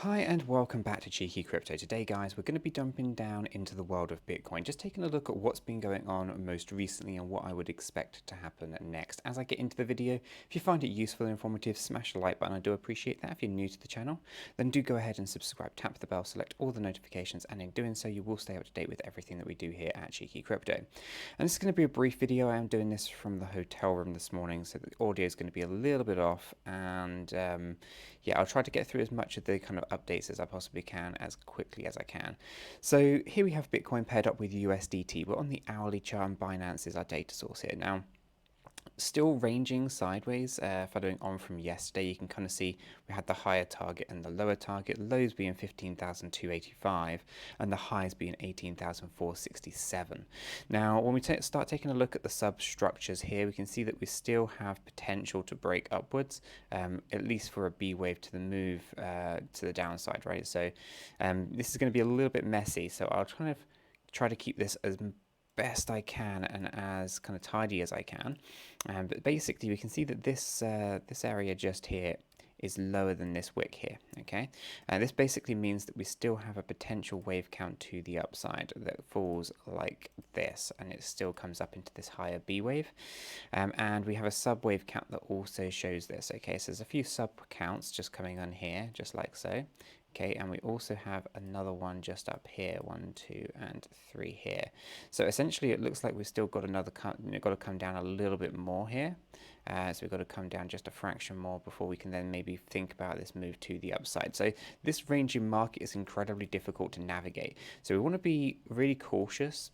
Hi and welcome back to Cheeky Crypto. Today guys, we're going to be jumping down into the world of Bitcoin, just taking a look at what's been going on most recently and what I would expect to happen next. As I get into the video, if you find it useful and informative, smash the like button. I do appreciate that. If you're new to the channel, then do go ahead and subscribe, tap the bell, select all the notifications, and in doing so you will stay up to date with everything that we do here at Cheeky Crypto. And this is going to be a brief video. I am doing this from the hotel room this morning, so the audio is going to be a little bit off, and yeah, I'll try to get through as much of the kind of updates as I possibly can as quickly as I can. So here we have Bitcoin paired up with USDT. We're on the hourly chart and Binance is our data source here. Now, still ranging sideways. Following on from yesterday, you can kind of see we had the higher target and the lower target, lows being 15,285 and the highs being 18,467. Now when we start taking a look at the substructures here, we can see that we still have potential to break upwards, at least for a B wave to the move to the downside, right? So this is going to be a little bit messy, so I'll kind of try to keep this as best I can and as kind of tidy as I can. But basically we can see that this this area just here is lower than this wick here, okay? And this basically means that we still have a potential wave count to the upside that falls like this, and it still comes up into this higher B wave. And we have a sub wave count that also shows this, okay? So there's a few sub counts just coming on here, just like so. Okay, and we also have another one just up here, 1, 2, and 3 here. So essentially, it looks like we've still got got to come down a little bit more here. So we've got to come down just a fraction more before we can then maybe think about this move to the upside. So this ranging market is incredibly difficult to navigate. So we want to be really cautious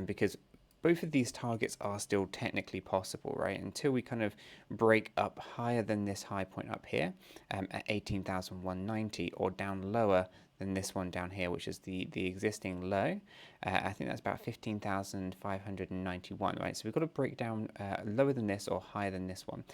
because both of these targets are still technically possible, right? Until we kind of break up higher than this high point up here at 18,190, or down lower than this one down here, which is the existing low. I think that's about 15,591, right? So we've got to break down lower than this or higher than this one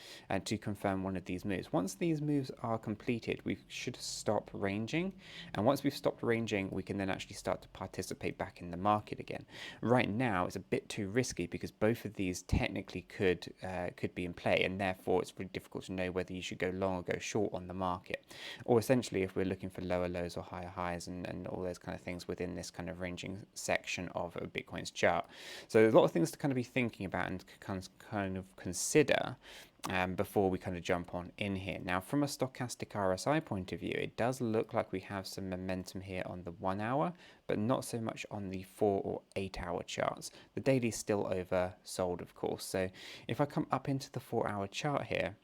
to confirm one of these moves. Once these moves are completed, we should stop ranging. And once we've stopped ranging, we can then actually start to participate back in the market again. Right now, it's a bit too risky because both of these technically could be in play, and therefore it's really difficult to know whether you should go long or go short on the market. Or essentially, if we're looking for lower lows or higher highs and all those kind of things within this kind of ranging section of Bitcoin's chart. So there's a lot of things to kind of be thinking about and kind of consider before we kind of jump on in here. Now, from a stochastic RSI point of view, it does look like we have some momentum here on the 1 hour, but not so much on the 4 or 8 hour charts. The daily is still oversold, of course. So if I come up into the 4 hour chart here,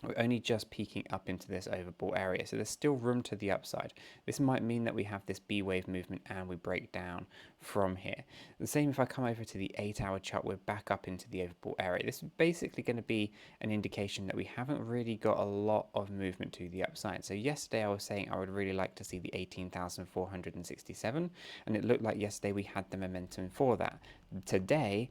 we're only just peaking up into this overbought area, so there's still room to the upside. This might mean that we have this B wave movement and we break down from here. The same if I come over to the 8 hour chart, we're back up into the overbought area. This is basically going to be an indication that we haven't really got a lot of movement to the upside. So yesterday I was saying I would really like to see the 18,467, and it looked like yesterday we had the momentum for that. Today,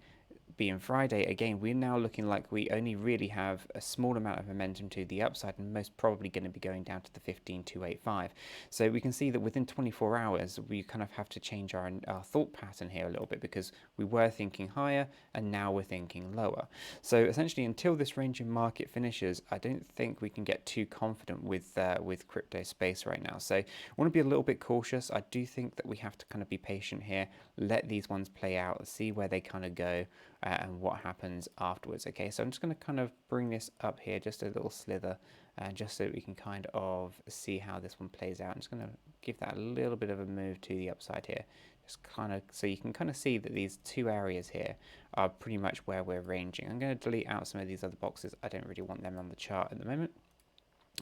being Friday, again, we're now looking like we only really have a small amount of momentum to the upside, and most probably going to be going down to the 15,285. So we can see that within 24 hours, we kind of have to change our thought pattern here a little bit, because we were thinking higher and now we're thinking lower. So essentially, until this ranging market finishes, I don't think we can get too confident with crypto space right now. So I want to be a little bit cautious. I do think that we have to kind of be patient here, let these ones play out, see where they kind of go, and what happens afterwards. Okay, so I'm just going to kind of bring this up here just a little slither, just so we can kind of see how this one plays out. I'm just going to give that a little bit of a move to the upside here, just kind of so you can kind of see that these two areas here are pretty much where we're ranging. I'm going to delete out some of these other boxes. I don't really want them on the chart at the moment,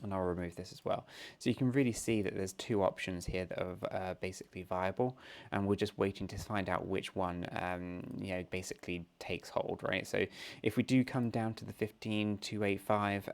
and I'll remove this as well. So you can really see that there's two options here that are basically viable, and we're just waiting to find out which one basically takes hold, right? So if we do come down to the 15,285,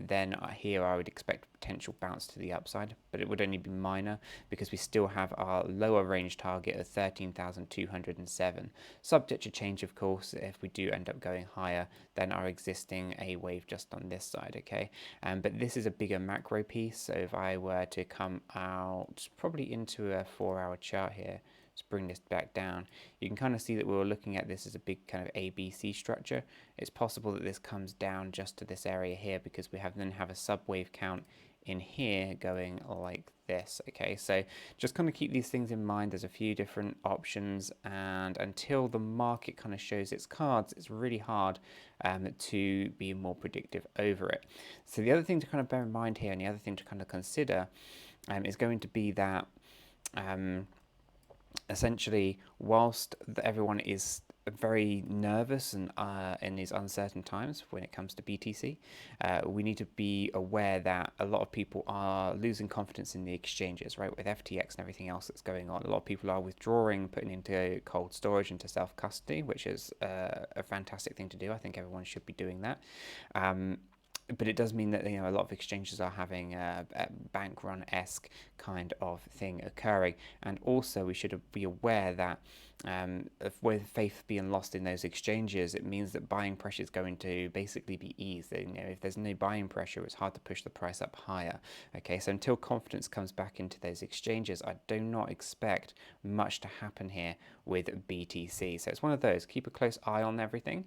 then here I would expect potential bounce to the upside, but it would only be minor because we still have our lower range target of 13,207, subject to change, of course. If we do end up going higher than our existing A wave just on this side, okay? But this is a bigger macro piece, so if I were to come out probably into a 4 hour chart here, let's bring this back down, you can kind of see that we were looking at this as a big kind of ABC structure. It's possible that this comes down just to this area here because we then have a sub wave count in here going like this. Okay, so just kind of keep these things in mind. There's a few different options, and until the market kind of shows its cards, it's really hard to be more predictive over it. So the other thing to kind of bear in mind here, and the other thing to kind of consider, is going to be that essentially, whilst everyone is very nervous and in these uncertain times when it comes to BTC, we need to be aware that a lot of people are losing confidence in the exchanges, right? With FTX and everything else that's going on, a lot of people are withdrawing, putting into cold storage, into self-custody, which is a fantastic thing to do. I think everyone should be doing that. But it does mean that, you know, a lot of exchanges are having a bank run-esque kind of thing occurring, and also we should be aware that with faith being lost in those exchanges, it means that buying pressure is going to basically be eased. You know, if there's no buying pressure, it's hard to push the price up higher. Okay, so until confidence comes back into those exchanges, I do not expect much to happen here with BTC. So it's one of those. Keep a close eye on everything.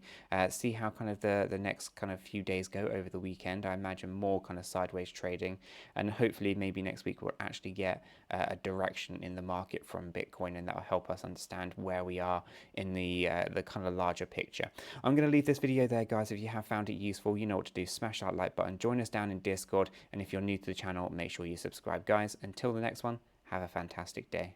See how kind of the next kind of few days go over the weekend. I imagine more kind of sideways trading, and hopefully maybe next week we'll actually get a direction in the market from Bitcoin, and that will help us understand where we are in the kind of larger picture. I'm going to leave this video there, guys. If you have found it useful, you know what to do. Smash that like button, join us down in Discord, and if you're new to the channel, make sure you subscribe, guys. Until the next one, have a fantastic day.